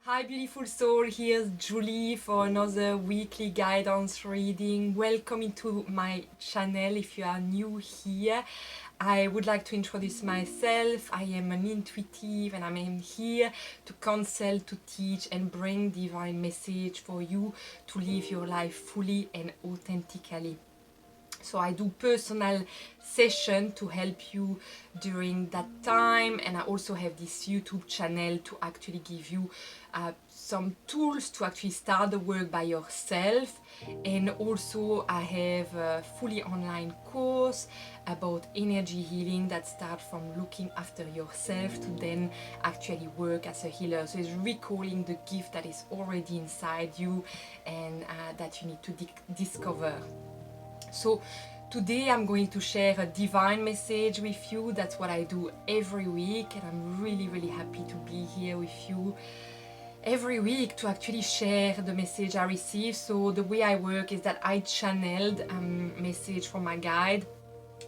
Hi beautiful soul, here's Julie for another weekly guidance reading. Welcome into my channel if you are new here. I would like to introduce myself. I am an intuitive and I am here to counsel, to teach and bring divine message for you to live your life fully and authentically. So I do personal session to help you during that time, and I also have this YouTube channel to actually give you some tools to actually start the work by yourself. And also I have a fully online course about energy healing that starts from looking after yourself to then actually work as a healer. So it's recalling the gift that is already inside you and that you need to discover. So today I'm going to share a divine message with you. That's what I do every week, and I'm really happy to be here with you every week to actually share the message I receive. So the way I work is that I channeled a message from my guide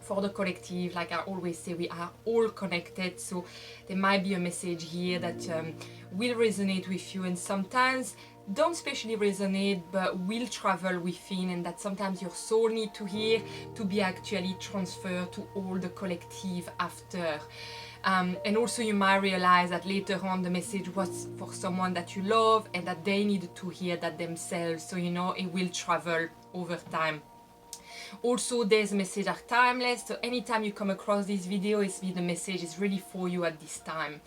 for the collective. Like I always say, we are all connected, so there might be a message here that will resonate with you, and sometimes don't especially resonate but will travel within, and that sometimes your soul need to hear to be actually transferred to all the collective after. And also you might realize that later on the message was for someone that you love and that they needed to hear that themselves, so you know it will travel over time. Also, these messages are timeless, so anytime you come across this video, the message is really for you at this time.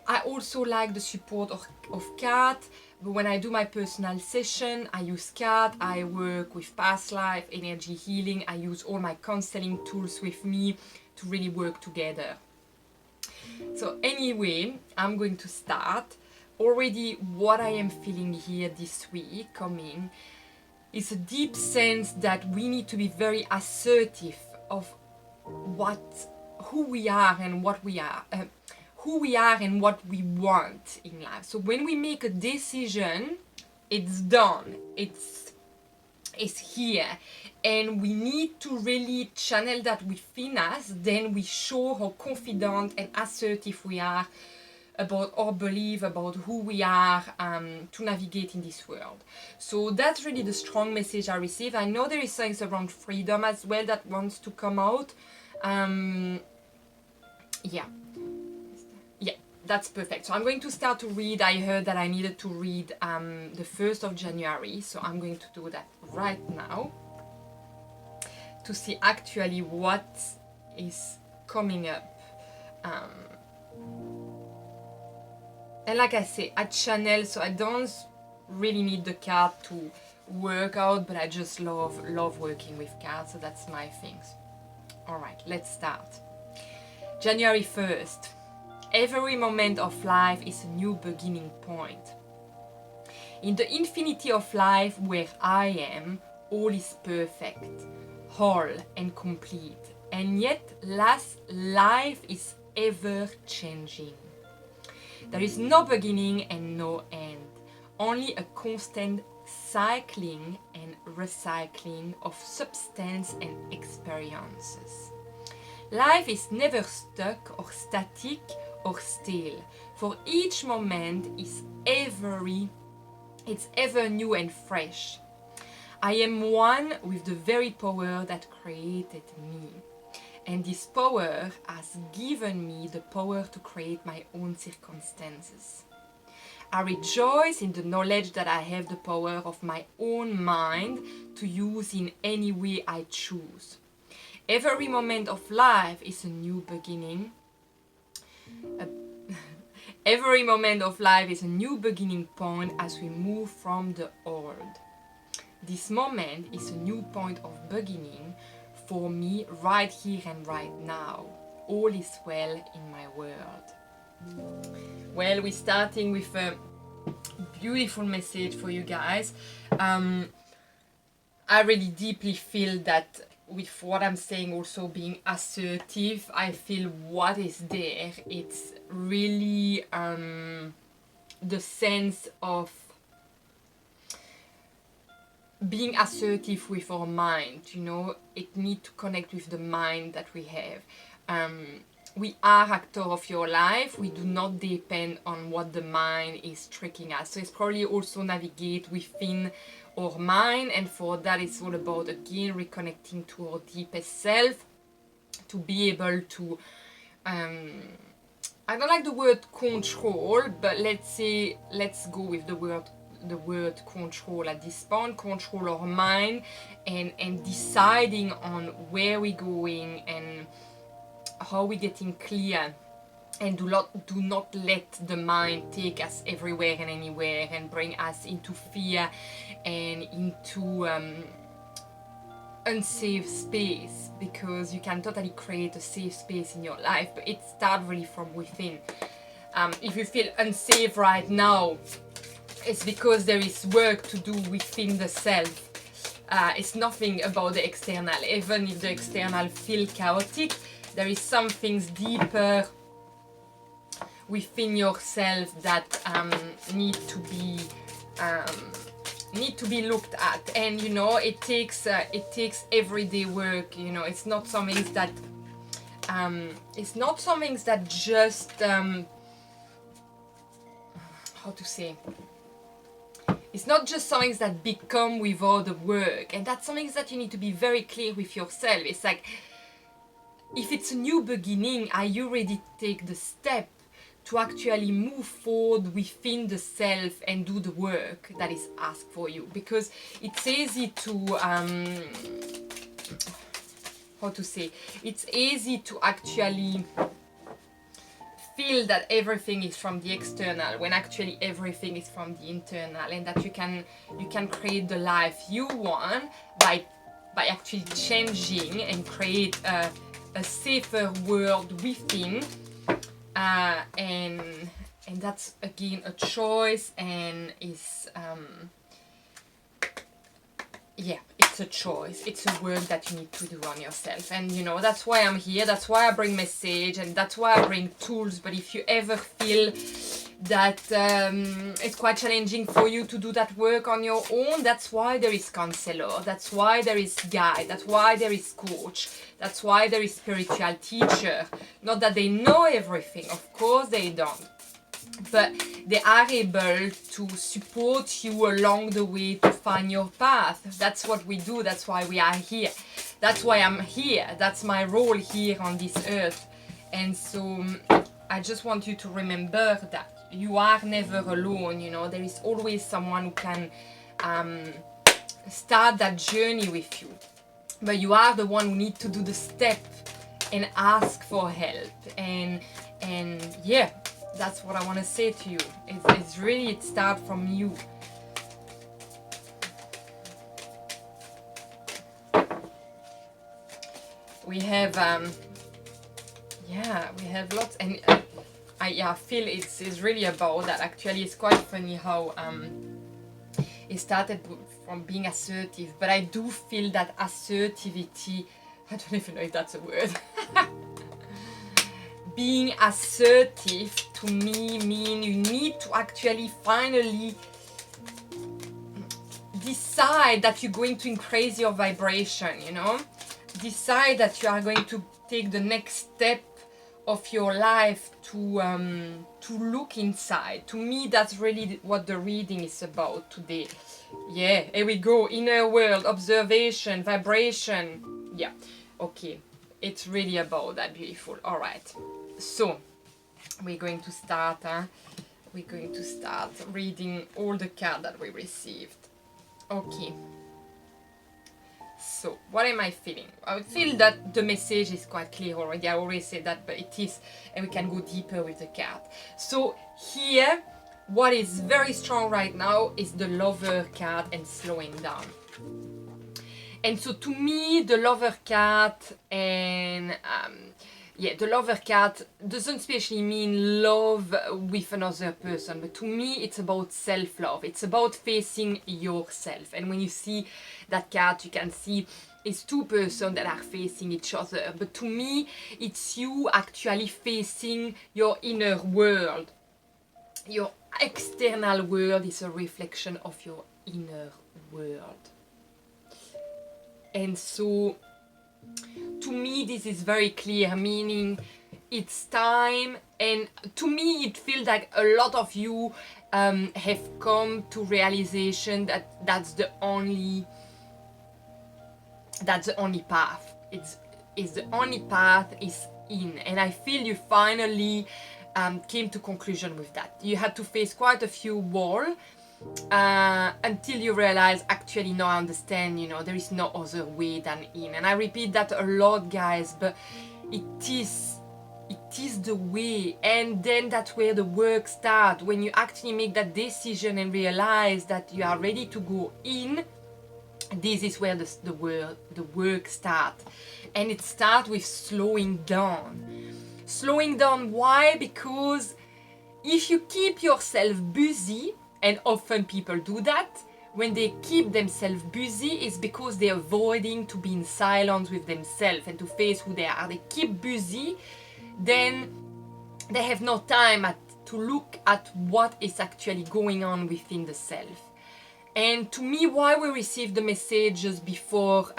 I also like the support of Kat, but when I do my personal session, I use Kat. I work with past life, energy healing. I use all my counseling tools with me to really work together. So anyway, I'm going to start. Already what I am feeling here this week coming is a deep sense that we need to be very assertive of who we are and what we are. Who we are and what we want in life. So when we make a decision, it's done. It's here, and we need to really channel that within us. Then we show how confident and assertive we are about our belief, about who we are, to navigate in this world. So that's really the strong message I receive. I know there is things around freedom as well that wants to come out. Yeah, that's perfect. So I'm going to start to read. I heard that I needed to read the 1st of January, so I'm going to do that right now to see actually what is coming up. And like I say, I channel, so I don't really need the card to work out, but I just love working with cards, so that's my things. Alright, let's start. January 1st. Every moment of life is a new beginning point. In the infinity of life where I am, all is perfect, whole and complete, and yet life is ever changing. There is no beginning and no end, only a constant cycling and recycling of substance and experiences. Life is never stuck or static or still, for each moment is it's ever new and fresh. I am one with the very power that created me, and this power has given me the power to create my own circumstances. I rejoice in the knowledge that I have the power of my own mind to use in any way I choose. Every moment of life is a new beginning. Every moment of life is a new beginning point as we move from the old. This moment is a new point of beginning for me right here and right now. All is well in my world. Well, we're starting with a beautiful message for you guys. I really deeply feel that with what I'm saying, also being assertive, I feel what is there. It's really the sense of being assertive with our mind, you know. It needs to connect with the mind that we have. we are actor of your life. We do not depend on what the mind is tricking us. So it's probably also navigate within our mind, and for that it's all about again reconnecting to our deepest self, to be able to I don't like the word control, but let's go with the word control at this point. Control our mind and deciding on where we're going and how we're getting clear, and do not let the mind take us everywhere and anywhere and bring us into fear and into unsafe space, because you can totally create a safe space in your life, but it starts really from within. If you feel unsafe right now, it's because there is work to do within the self. It's nothing about the external. Even if the external feel chaotic, there is some things deeper within yourself that need to be looked at. And you know, it takes everyday work. You know, it's not some things that just how to say, it's not just something that become without the work, and that's something that you need to be very clear with yourself. It's like, if it's a new beginning, are you ready to take the step to actually move forward within the self and do the work that is asked for you? Because it's easy to how to say, it's easy to actually feel that everything is from the external, when actually everything is from the internal, and that you can create the life you want by actually changing and create a safer world within, and that's again a choice, and is yeah, it's a choice. It's a work that you need to do on yourself. And you know, that's why I'm here, that's why I bring message, and that's why I bring tools. But if you ever feel that it's quite challenging for you to do that work on your own, that's why there is counselor, that's why there is guide, that's why there is coach, that's why there is spiritual teacher. Not that they know everything, of course they don't, but they are able to support you along the way to find your path. That's what we do. That's why we are here. That's why I'm here. That's my role here on this earth. And so I just want you to remember that you are never alone. You know, there is always someone who can start that journey with you. But you are the one who need to do the step and ask for help. And yeah, that's what I want to say to you. It's really, it starts from you. We have we have lots, and I feel it's really about that. Actually, it's quite funny how it started from being assertive, but I do feel that assertivity, I don't even know if that's a word. Being assertive to me means you need to actually finally decide that you're going to increase your vibration, you know? Decide that you are going to take the next step of your life to look inside. To me, that's really what the reading is about today. Yeah, here we go. Inner world, observation, vibration. Yeah, okay. It's really about that. Beautiful. All right. So, we're going to start. We're going to start reading all the cards that we received. Okay. So, what am I feeling? I feel that the message is quite clear already. I already said that, but it is, and we can go deeper with the card. So, here, what is very strong right now is the Lover card and slowing down. And so, to me, the Lover card and the Lover card doesn't especially mean love with another person, but to me it's about self-love. It's about facing yourself. And when you see that card, you can see it's two persons that are facing each other. But to me, it's you actually facing your inner world. Your external world is a reflection of your inner world. And so, to me, this is very clear, meaning it's time, and to me it feels like a lot of you have come to realization that that's the only path. It's the only path is in, and I feel you finally came to conclusion with that. You had to face quite a few walls until you realize, actually, no, I understand, there is no other way than in. And I repeat that a lot, guys, but it is the way. And then that's where the work starts. When you actually make that decision and realize that you are ready to go in, this is where the work starts. And it starts with slowing down. Slowing down, why? Because if you keep yourself busy, and often people do that, when they keep themselves busy, it's because they're avoiding to be in silence with themselves and to face who they are. They keep busy, then they have no time to look at what is actually going on within the self. And to me, why we received the messages before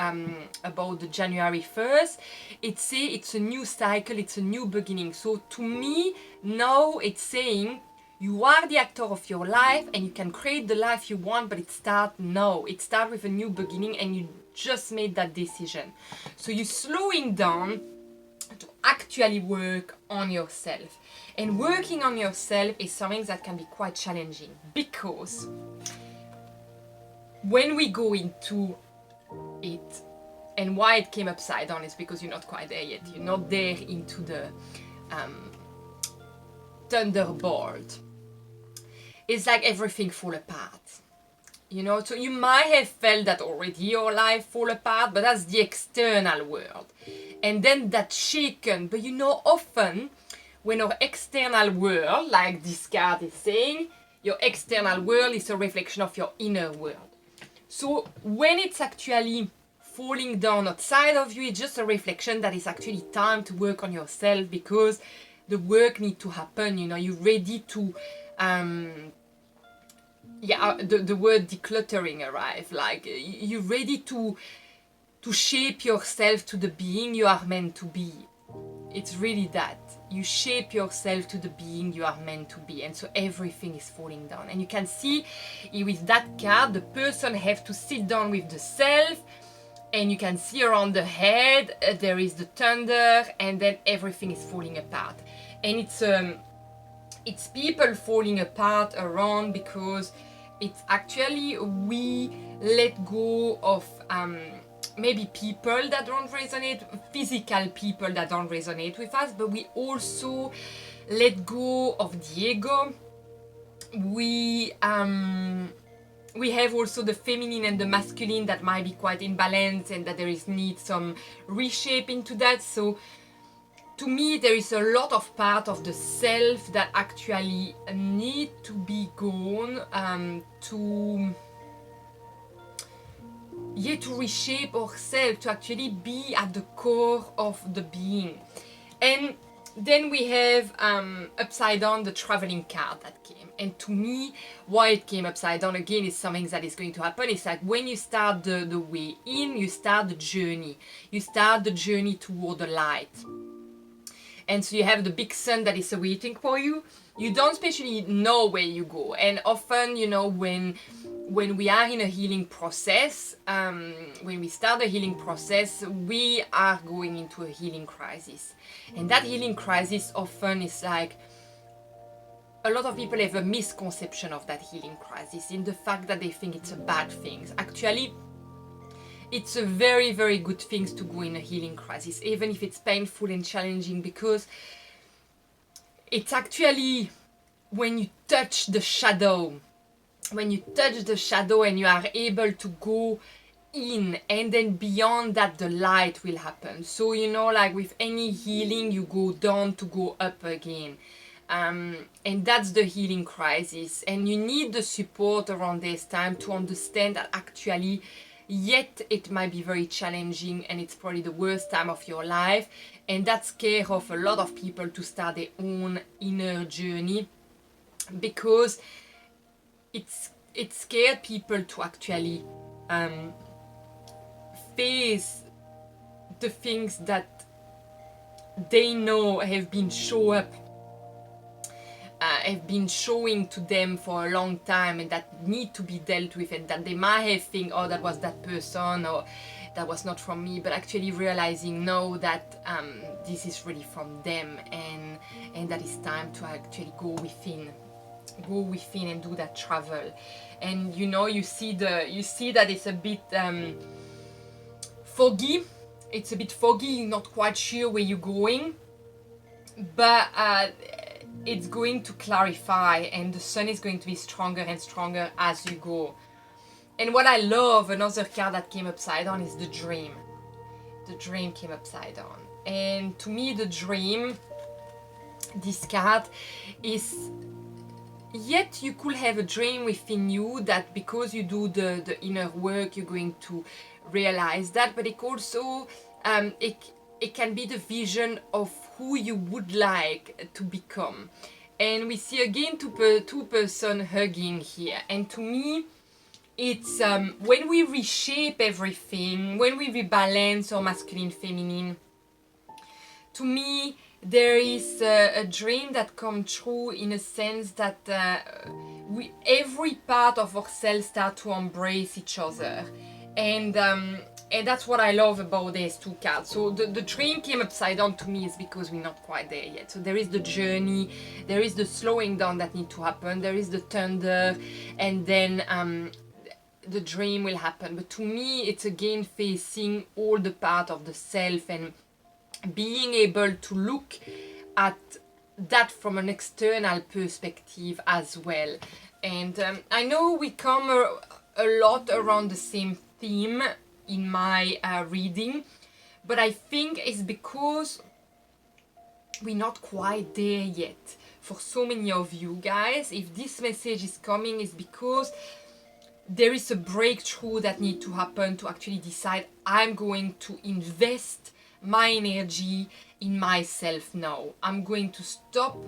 about the January 1st, it's a new cycle, it's a new beginning. So to me, now it's saying you are the actor of your life and you can create the life you want, but it starts now. It starts with a new beginning and you just made that decision. So you're slowing down to actually work on yourself. And working on yourself is something that can be quite challenging, because when we go into it, and why it came upside down is because you're not quite there yet. You're not there into the thunderbolt. It's like everything fall apart. So you might have felt that already your life fall apart, but that's the external world. And then that's shaken. But often when our external world, like this card is saying, your external world is a reflection of your inner world. So when it's actually falling down outside of you, it's just a reflection that it's actually time to work on yourself, because the work needs to happen. You're ready to the word decluttering arrive. Like, you're ready to shape yourself to the being you are meant to be. It's really that. You shape yourself to the being you are meant to be. And so everything is falling down. And you can see with that card, the person have to sit down with the self. And you can see around the head, there is the thunder. And then everything is falling apart. And it's people falling apart around, because it's actually we let go of maybe people that don't resonate, physical people that don't resonate with us, but we also let go of the ego. We have also the feminine and the masculine that might be quite imbalanced, and that there is need some reshaping to that. So to me, there is a lot of part of the self that actually need to be gone to reshape ourselves, to actually be at the core of the being. And then we have upside down the traveling card that came. And to me, why it came upside down again is something that is going to happen. It's like when you start the way in, you start the journey. You start the journey toward the light. And so you have the big sun that is waiting for you. You don't especially know where you go. And often, when we are in a healing process, when we start the healing process, we are going into a healing crisis. And that healing crisis often is like, a lot of people have a misconception of that healing crisis in the fact that they think it's a bad thing. Actually, it's a very, very good thing to go in a healing crisis, even if it's painful and challenging, because it's actually when you touch the shadow, and you are able to go in, and then beyond that the light will happen. So like with any healing, you go down to go up again. And that's the healing crisis. And you need the support around this time to understand that actually, yet it might be very challenging, and it's probably the worst time of your life, and that scares off a lot of people to start their own inner journey, because it scared people to actually face the things that they know have been showing to them for a long time, and that need to be dealt with, and that they might have think, oh, that was that person, or that was not from me, but actually realizing no, that this is really from them, and that it's time to actually go within and do that travel. And you know, you see that it's a bit foggy. It's a bit foggy, you're not quite sure where you're going, but it's going to clarify, and the sun is going to be stronger and stronger as you go. And what I love, another card that came upside down, is the dream. The dream came upside down. And to me, the dream, this card is, yet you could have a dream within you that because you do the inner work, you're going to realize that, but it also, it can be the vision of who you would like to become. And we see again two person hugging here, and to me it's when we reshape everything, when we rebalance our masculine feminine, to me there is a dream that comes true, in a sense that every part of ourselves start to embrace each other. And that's what I love about these two cards. So the dream came upside down to me is because we're not quite there yet. So there is the journey, there is the slowing down that need to happen, there is the thunder, and then the dream will happen. But to me, it's again facing all the part of the self and being able to look at that from an external perspective as well. And I know we come a lot around the same theme in my reading, but I think it's because we're not quite there yet. For so many of you guys, if this message is coming, it's because there is a breakthrough that needs to happen to actually decide, I'm going to invest my energy in myself now. I'm going to stop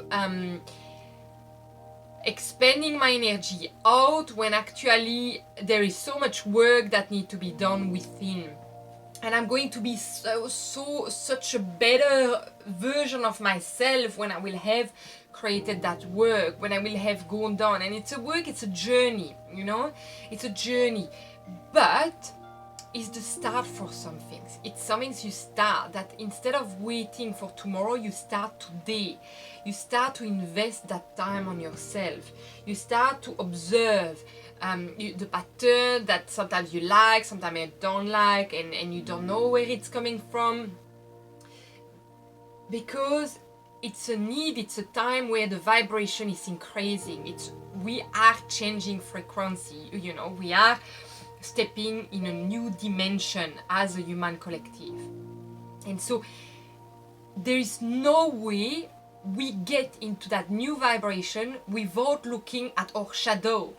expending my energy out when actually there is so much work that needs to be done within. And I'm going to be such a better version of myself when I will have created that work, when I will have gone down. And it's a work, it's a journey, you know, it's a journey, but it's the start for some things. It's some things you start, that instead of waiting for tomorrow, you start today. You start to invest that time on yourself. You start to observe the pattern that sometimes you like, sometimes you don't like, and you don't know where it's coming from. Because it's a need, it's a time where the vibration is increasing. We are changing frequency, you know, we are stepping in a new dimension as a human collective. And so there is no way we get into that new vibration without looking at our shadow.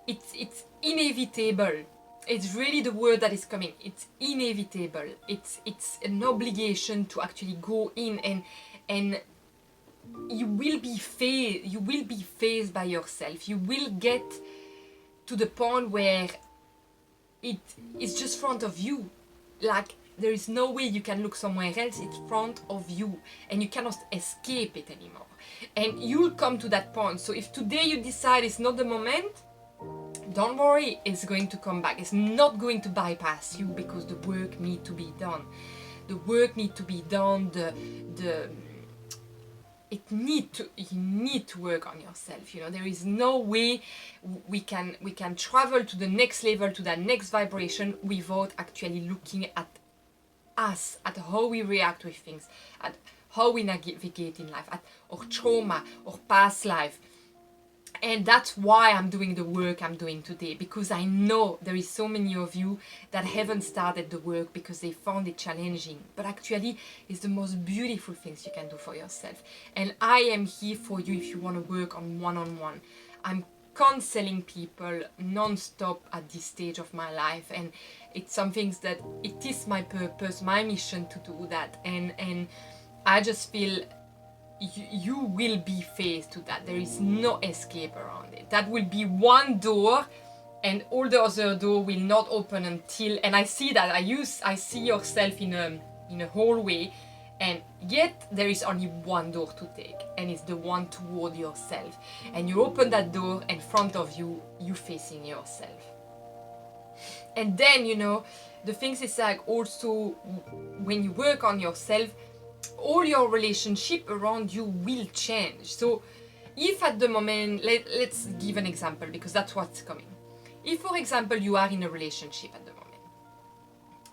It's inevitable. It's really the word that is coming. It's inevitable. It's an obligation to actually go in, and you will be faced by yourself. You will get to the point where it is just front of you. Like, there is no way you can look somewhere else. It's front of you, and you cannot escape it anymore. And you'll come to that point. So if today you decide it's not the moment, don't worry, it's going to come back. It's not going to bypass you, because the work needs to be done. The work needs to be done. You need to work on yourself. You know, there is no way we can travel to the next level, to that next vibration, without actually looking at us, at how we react with things, at how we navigate in life, at our trauma, our past life. And that's why I'm doing the work I'm doing today, because I know there is so many of you that haven't started the work because they found it challenging, but actually it's the most beautiful things you can do for yourself. And I am here for you if you want to work on one-on-one. I'm counseling people non-stop at this stage of my life, and it's something that it is my purpose, my mission to do that. And I just feel you will be faced to that. There is no escape around it. That will be one door, and all the other door will not open until, and I see that I see yourself in a hallway, And yet there is only one door to take, and it's the one toward yourself. And you open that door, and in front of you, you facing yourself. And then, you know, the things is like also when you work on yourself, all your relationship around you will change. So if at the moment, let's give an example, because that's what's coming. If, for example, you are in a relationship at the moment,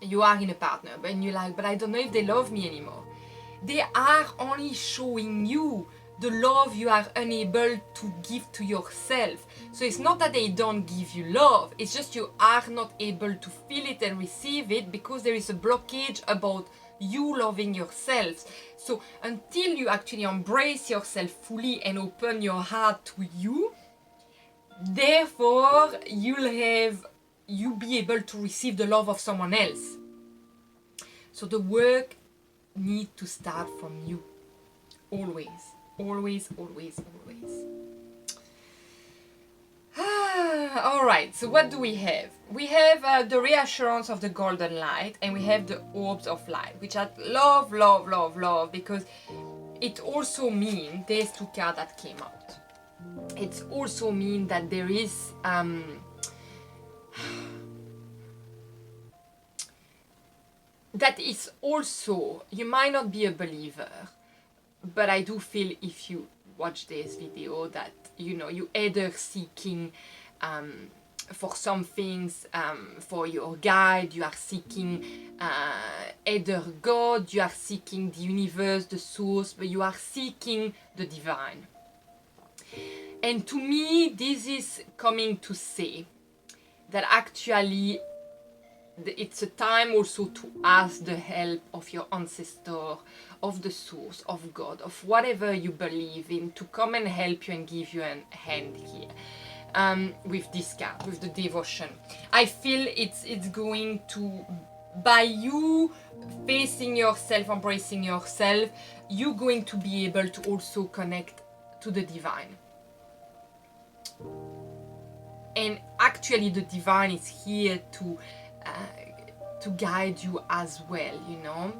you are in a partner, and you're like, but I don't know if they love me anymore. They are only showing you the love you are unable to give to yourself. So it's not that they don't give you love, it's just you are not able to feel it and receive it because there is a blockage about you loving yourself. So until you actually embrace yourself fully and open your heart to you, therefore you'll be able to receive the love of someone else. So the work needs to start from you. Always. Alright, so what do we have? We have the reassurance of the golden light, and we have the orbs of light, which I love, because it also means, there's two cards that came out. It also means that there is that is also, you might not be a believer, but I do feel if you watch this video that, you know, you either seeking for some things, for your guide, you are seeking either God, you are seeking the universe, the source, but you are seeking the divine. And to me, this is coming to say that actually it's a time also to ask the help of your ancestor, of the source, of God, of whatever you believe in, to come and help you and give you a hand here. With this card, with the devotion, I feel it's going to, by you facing yourself, embracing yourself, you're going to be able to also connect to the divine. And actually the divine is here to guide you as well, you know.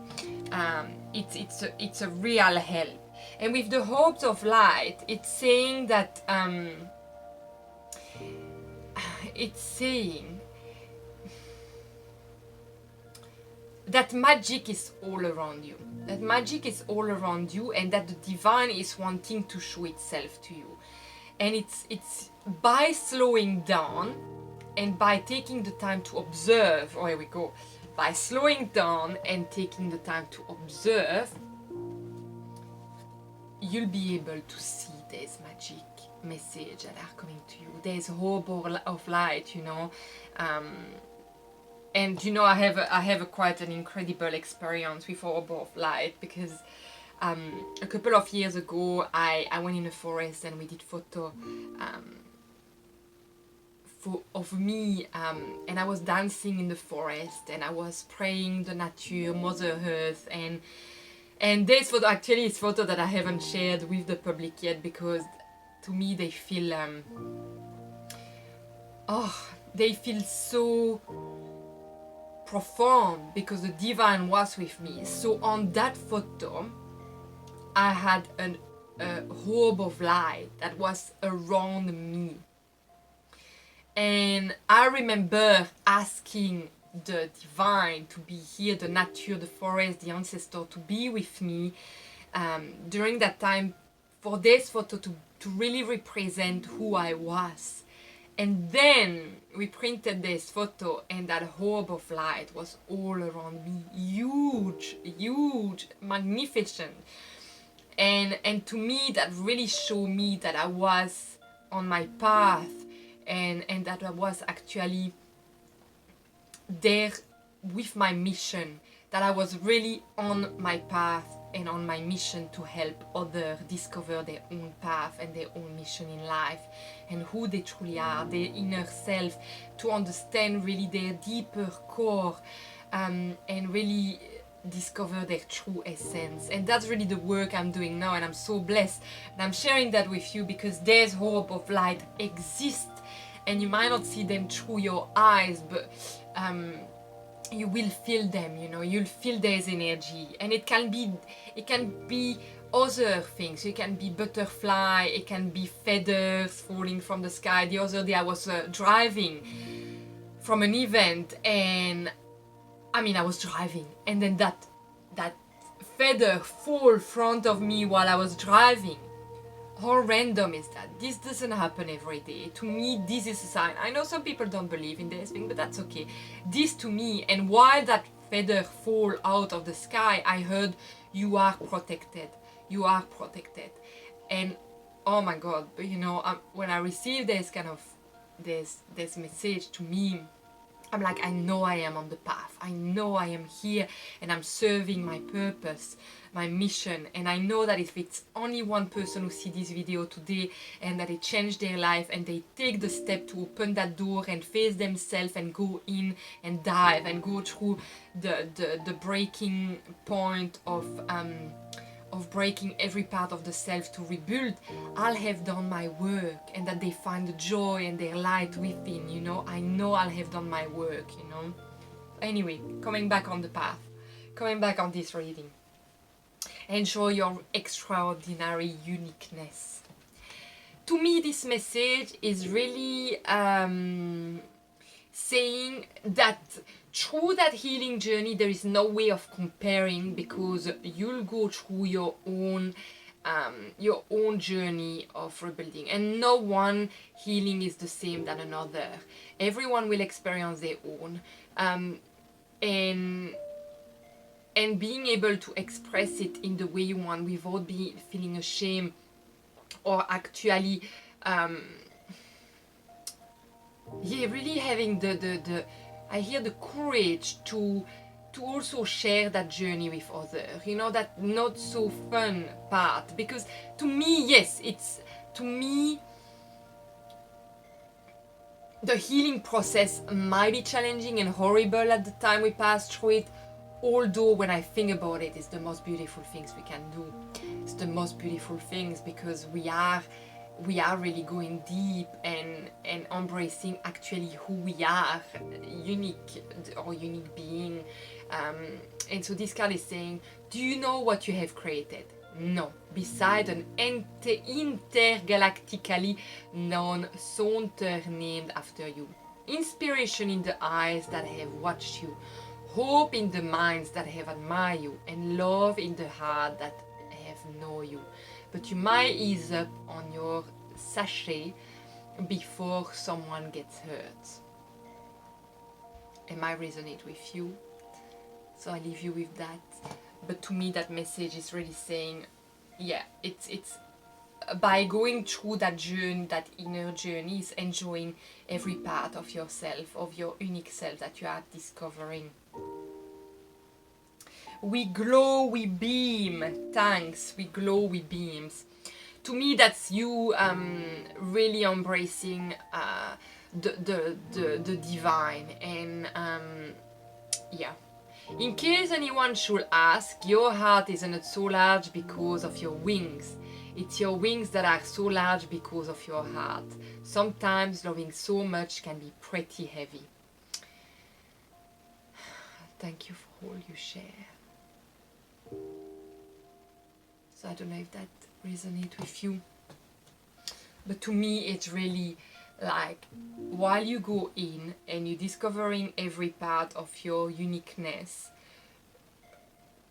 It's a real help. And with the hopes of light, it's saying that it's saying that magic is all around you. That magic is all around you, and that the divine is wanting to show itself to you. And it's by slowing down and by taking the time to observe, oh, here we go, by slowing down and taking the time to observe, you'll be able to see this magic message that are coming to you. There's hope of light, you know. And you know, I have a quite an incredible experience with orb of light, because a couple of years ago I went in a forest and we did photo of me, and I was dancing in the forest and I was praying the nature, Mother Earth, and this photo actually is photo that I haven't shared with the public yet, because to me they feel they feel so profound, because the divine was with me. So on that photo I had a orb of light that was around me, and I remember asking the divine to be here, the nature, the forest, the ancestor, to be with me during that time, for this photo to really represent who I was. And then we printed this photo, and that orb of light was all around me, huge, magnificent. And to me that really showed me that I was on my path, and that I was actually there with my mission, that I was really on my path and on my mission to help others discover their own path and their own mission in life, and who they truly are, their inner self, to understand really their deeper core, and really discover their true essence. And that's really the work I'm doing now, and I'm so blessed, and I'm sharing that with you because there's hope of light exists, and you might not see them through your eyes, but you will feel them, you know, you'll feel there's energy, and it can be other things. It can be butterfly, it can be feathers falling from the sky. The other day I was driving from an event, and I was driving, and then that feather fall in front of me while I was driving. How random is that? This doesn't happen every day. To me, this is a sign. I know some people don't believe in this thing, but that's okay. This to me, and while that feather fall out of the sky, I heard, you are protected. You are protected. And oh my God, but you know, when I receive this kind of, this message to me, I'm like, I know I am on the path. I know I am here and I'm serving my purpose, my mission. And I know that if it's only one person who sees this video today and that it changed their life and they take the step to open that door and face themselves and go in and dive and go through the breaking point of breaking every part of the self to rebuild, I'll have done my work, and that they find the joy and their light within, you know. I know I'll have done my work, you know. Anyway, coming back on the path, coming back on this reading. Enjoy your extraordinary uniqueness. To me, this message is really saying that through that healing journey, there is no way of comparing, because you'll go through your own journey of rebuilding, and no one healing is the same than another. Everyone will experience their own, and being able to express it in the way you want without feeling ashamed, or actually really having the I hear the courage to also share that journey with others, you know, that not so fun part. Because to me, yes, the healing process might be challenging and horrible at the time we pass through it, although when I think about it, it's the most beautiful things we can do. It's the most beautiful things, because we are really going deep and embracing actually who we are, unique being. And so this card is saying, do you know what you have created? No. Beside an intergalactically known saunter named after you. Inspiration in the eyes that have watched you. Hope in the minds that have admired you. And love in the heart that have known you. But you might ease up on your sachet before someone gets hurt. It might resonate with you, so I leave you with that. But to me, that message is really saying, yeah, it's by going through that journey, that inner journey, is enjoying every part of yourself, of your unique self that you are discovering. We glow, we beam. Thanks, we glow, we beams. To me, that's you really embracing the divine. And yeah. In case anyone should ask, your heart isn't so large because of your wings. It's your wings that are so large because of your heart. Sometimes loving so much can be pretty heavy. Thank you for all you share. So I don't know if that resonates with you, but to me it's really like, while you go in and you're discovering every part of your uniqueness,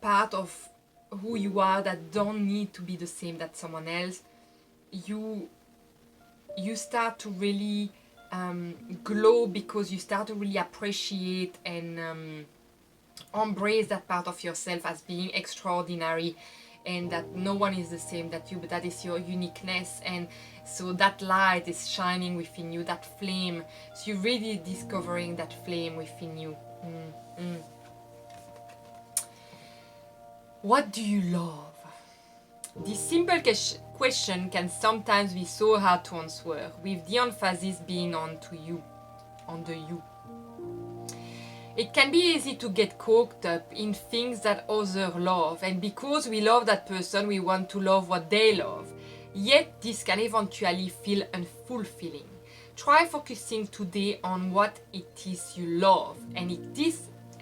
part of who you are that don't need to be the same that someone else, you start to really glow, because you start to really appreciate and embrace that part of yourself as being extraordinary, and that no one is the same that you, but that is your uniqueness. And so that light is shining within you, that flame. So you're really discovering that flame within you. What do you love? This simple question can sometimes be so hard to answer, with the emphasis being on the you. It can be easy to get caught up in things that others love, and because we love that person, we want to love what they love. Yet this can eventually feel unfulfilling. Try focusing today on what it is you love, and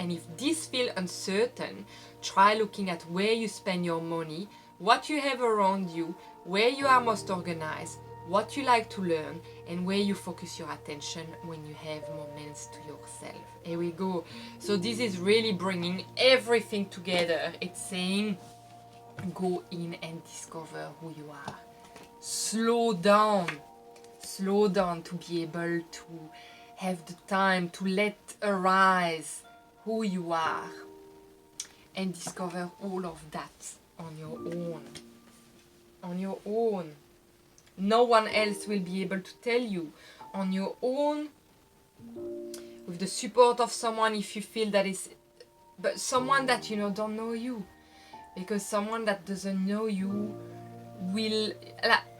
And if this feels uncertain, try looking at where you spend your money, what you have around you, where you are most organized, what you like to learn, and where you focus your attention when you have moments to yourself. Here we go. So this is really bringing everything together. It's saying, go in and discover who you are. Slow down to be able to have the time to let arise who you are and discover all of that on your own. On your own. No one else will be able to tell you. On your own, with the support of someone, if you feel that is, but someone that don't know you, because someone that doesn't know you will,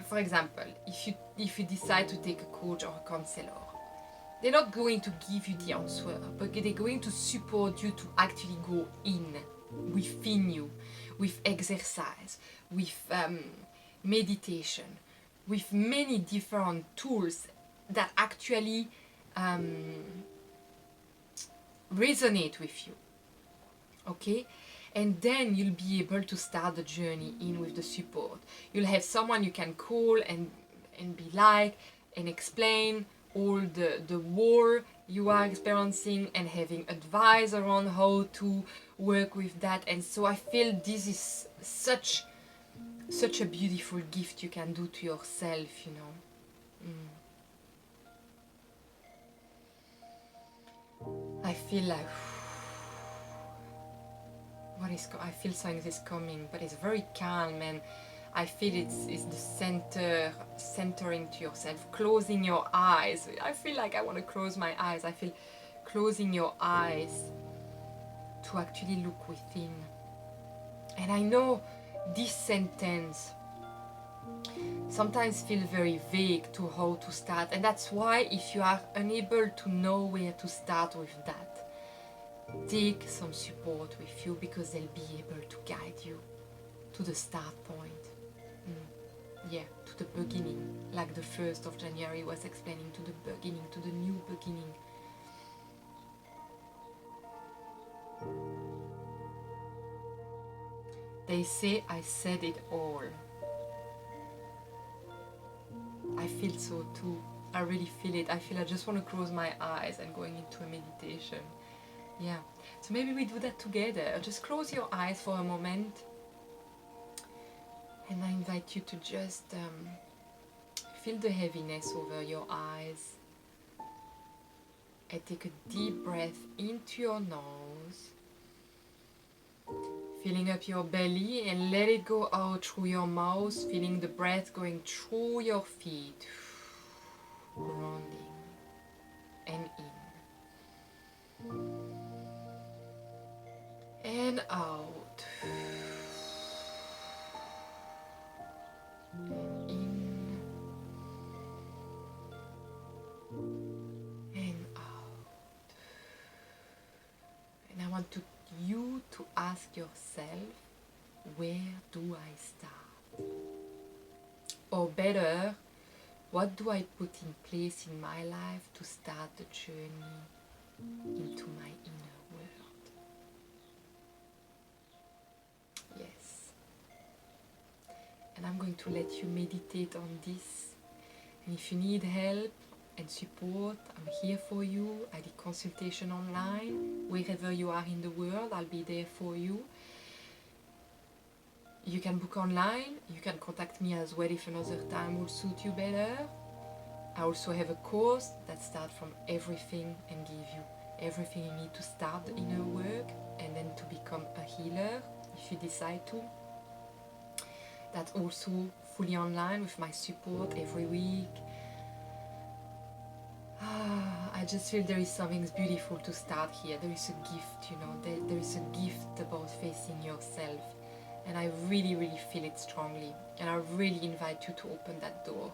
for example, if you decide to take a coach or a counselor, they're not going to give you the answer, but they're going to support you to actually go in within you, with exercise, with meditation, with many different tools that actually resonate with you. Okay? And then you'll be able to start the journey in with the support. You'll have someone you can call and be like and explain all the war you are experiencing and having advice around how to work with that. And so I feel this is such a beautiful gift you can do to yourself, I feel like I feel something is coming, but it's very calm, and I feel it's the centering to yourself, closing your eyes. I feel like I want to close my eyes. I feel closing your eyes to actually look within. And I know this sentence sometimes feels very vague to how to start, and that's why if you are unable to know where to start with that, take some support with you, because they'll be able to guide you to the start point. To the beginning, like the 1st of January was explaining, to the beginning, to the new beginning. They say I said it all. I feel so too. I really feel it. I feel I just want to close my eyes and going into a meditation. Yeah, so maybe we do that together. Just close your eyes for a moment, and I invite you to just feel the heaviness over your eyes, and take a deep breath into your nose, filling up your belly, and let it go out through your mouth, feeling the breath going through your feet, grounding and in. And out. And in. And out. And I want you to ask yourself, where do I start? Or better, what do I put in place in my life to start the journey into my inner world? Yes. And I'm going to let you meditate on this. And if you need help and support, I'm here for you. I did consultation online. Wherever you are in the world, I'll be there for you. You can book online. You can contact me as well if another time will suit you better. I also have a course that starts from everything and give you everything you need to start the inner work and then to become a healer if you decide to. That's also fully online with my support every week. I just feel there is something beautiful to start here. There is a gift, there is a gift about facing yourself. And I really, really feel it strongly. And I really invite you to open that door.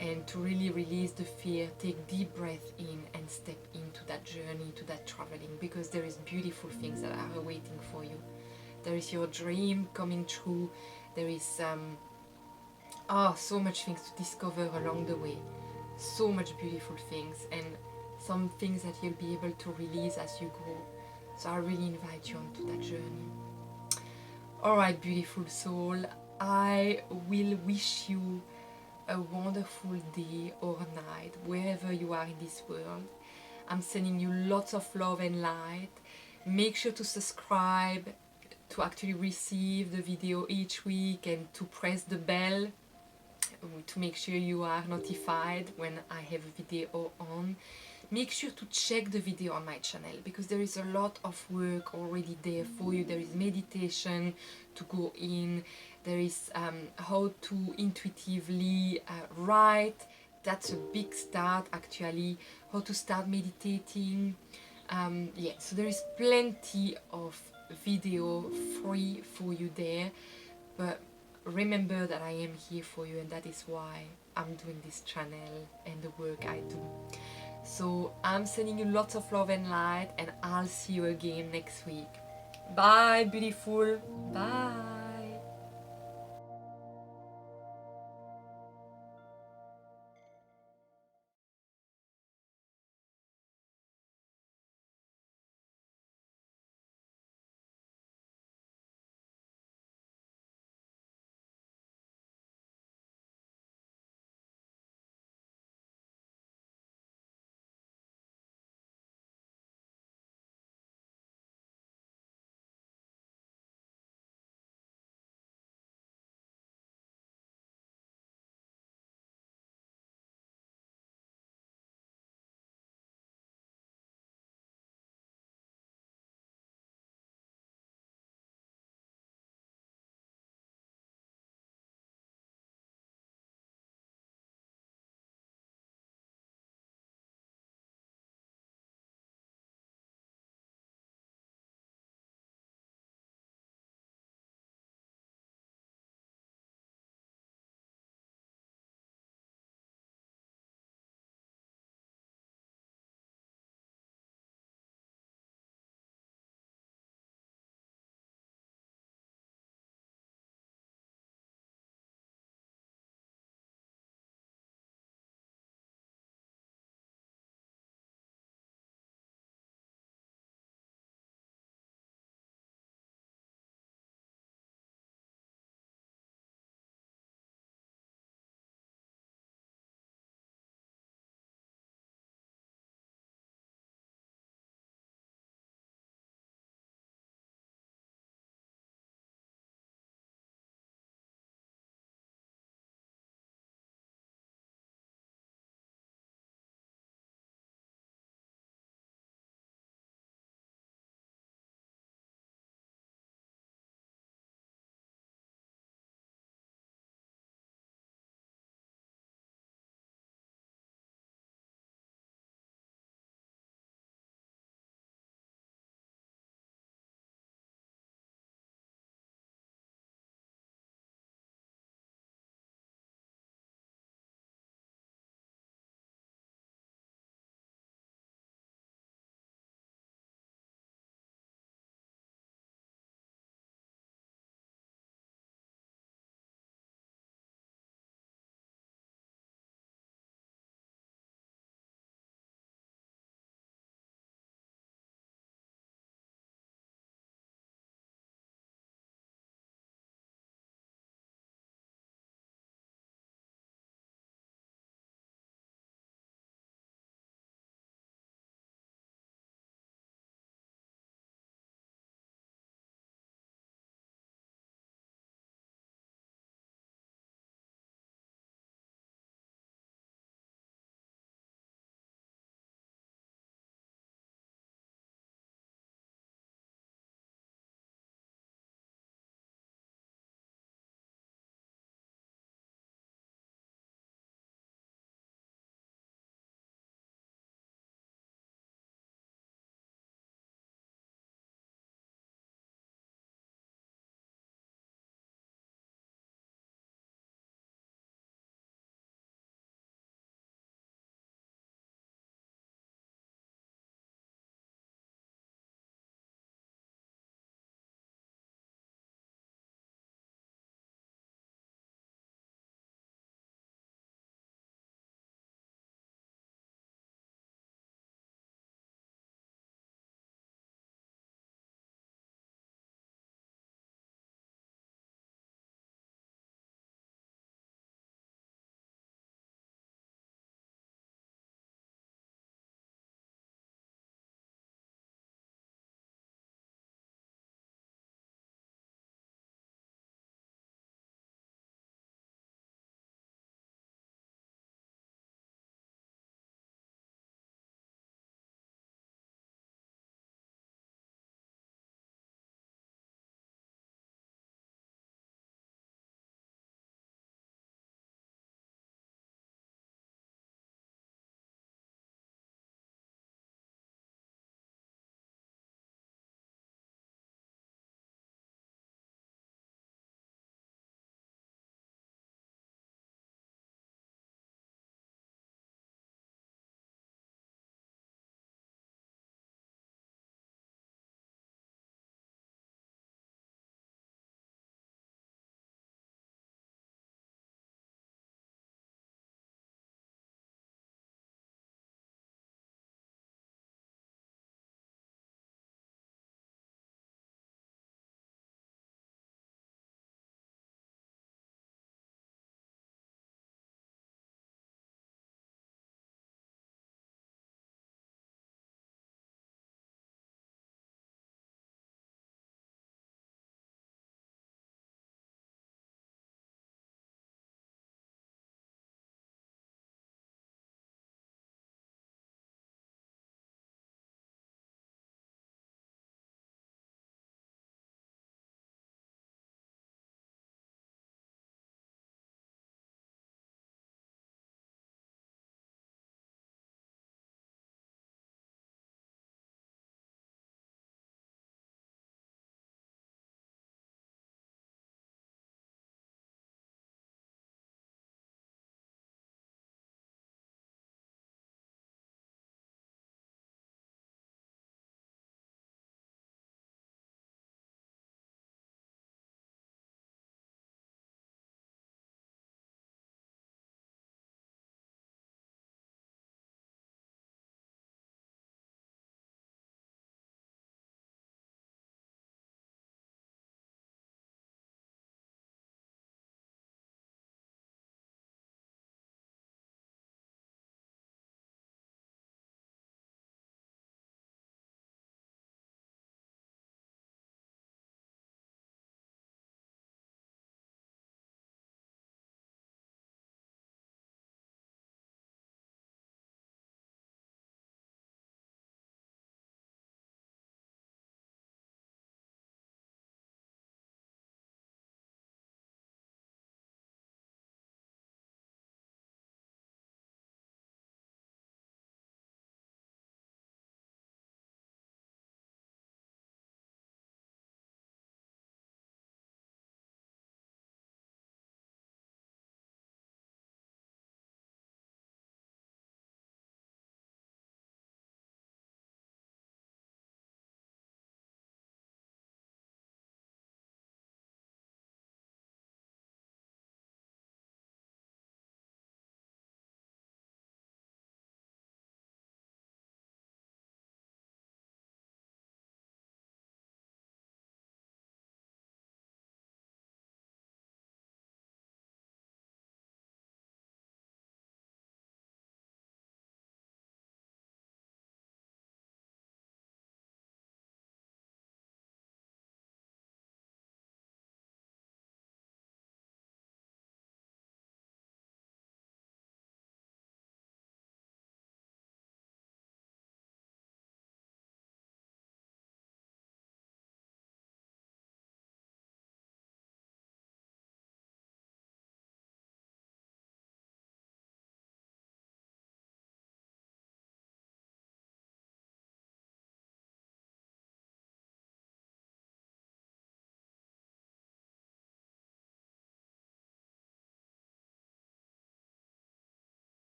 And to really release the fear, take deep breath in and step into that journey, to that traveling. Because there is beautiful things that are awaiting for you. There is your dream coming true. There is so much things to discover along the way. So much beautiful things. And some things that you'll be able to release as you go. So I really invite you onto that journey. Alright, beautiful soul, I will wish you a wonderful day or night wherever you are in this world. I'm sending you lots of love and light. Make sure to subscribe to actually receive the video each week, and to press the bell to make sure you are notified when I have a video on. Make sure to check the video on my channel, because there is a lot of work already there for you. There is meditation to go in, there is how to intuitively write. That's a big start actually, how to start meditating. Yeah, so there is plenty of video free for you there, but remember that I am here for you, and that is why I'm doing this channel and the work I do. So I'm sending you lots of love and light, and I'll see you again next week. Bye, beautiful. Bye.